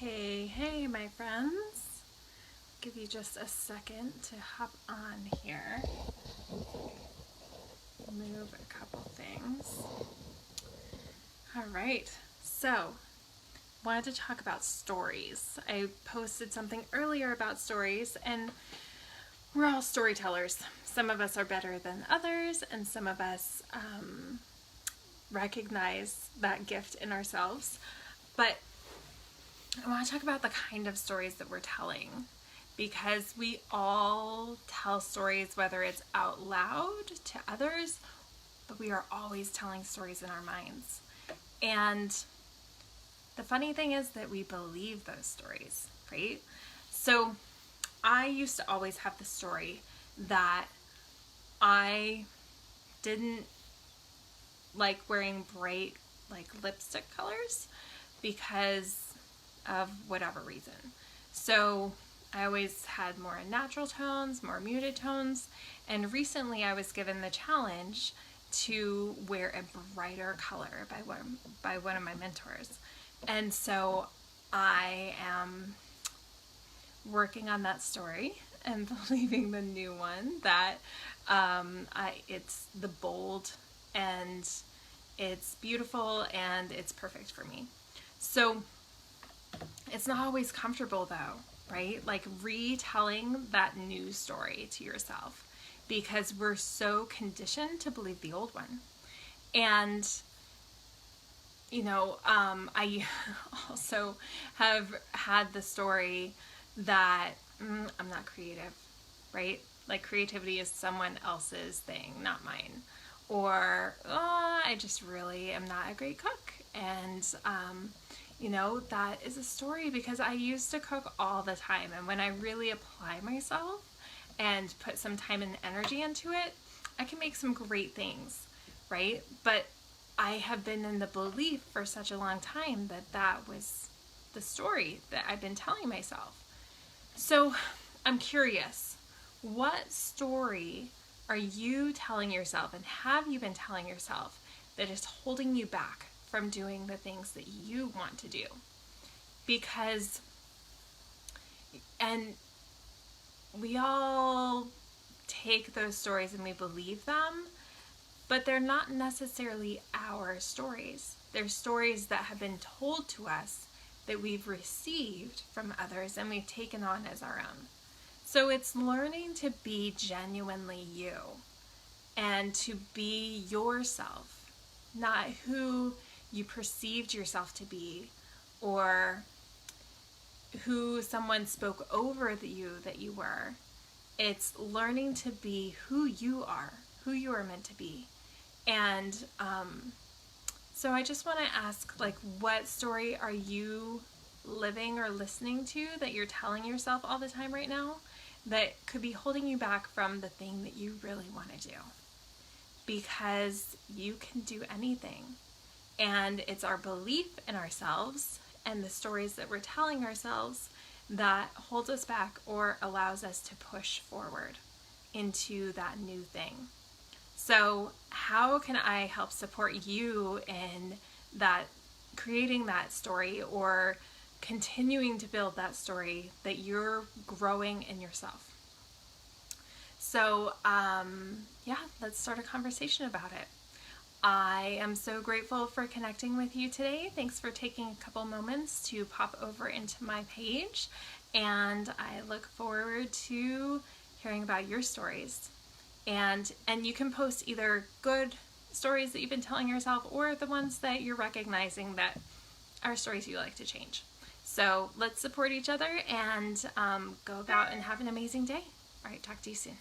Hey, my friends. Give you just a second to hop on here. Move a couple things. All right, so wanted to talk about stories. I posted something earlier about stories, and we're all storytellers. Some of us are better than others, and some of us recognize that gift in ourselves. But I want to talk about the kind of stories that we're telling, because we all tell stories, whether it's out loud to others, but we are always telling stories in our minds. And the funny thing is that we believe those stories, right? So I used to always have the story that I didn't like wearing bright lipstick colors because of whatever reason. So I always had more natural tones, more muted tones, and recently I was given the challenge to wear a brighter color by one of my mentors. And so I am working on that story and believing the new one that it's the bold and it's beautiful and it's perfect for me. So it's not always comfortable though, right? Like retelling that new story to yourself, because we're so conditioned to believe the old one. And I also have had the story that I'm not creative, right? Like creativity is someone else's thing, not mine. Or I just really am not a great cook. And that is a story because I used to cook all the time. And when I really apply myself and put some time and energy into it, I can make some great things, right? But I have been in the belief for such a long time that that was the story that I've been telling myself. So I'm curious, what story are you telling yourself, and have you been telling yourself, that is holding you back from doing the things that you want to do? Because, and we all take those stories and we believe them, but they're not necessarily our stories. They're stories that have been told to us that we've received from others and we've taken on as our own. So it's learning to be genuinely you and to be yourself, not who you perceived yourself to be or who someone spoke over you that you were. It's learning to be who you are meant to be. And so I just want to ask, what story are you living or listening to that you're telling yourself all the time right now that could be holding you back from the thing that you really want to do? Because you can do anything. And it's our belief in ourselves and the stories that we're telling ourselves that holds us back or allows us to push forward into that new thing. So how can I help support you in that, creating that story or continuing to build that story that you're growing in yourself? So let's start a conversation about it. I am so grateful for connecting with you today. Thanks for taking a couple moments to pop over into my page, and I look forward to hearing about your stories. And you can post either good stories that you've been telling yourself or the ones that you're recognizing that are stories you like to change. So let's support each other and go about and have an amazing day. All right, talk to you soon.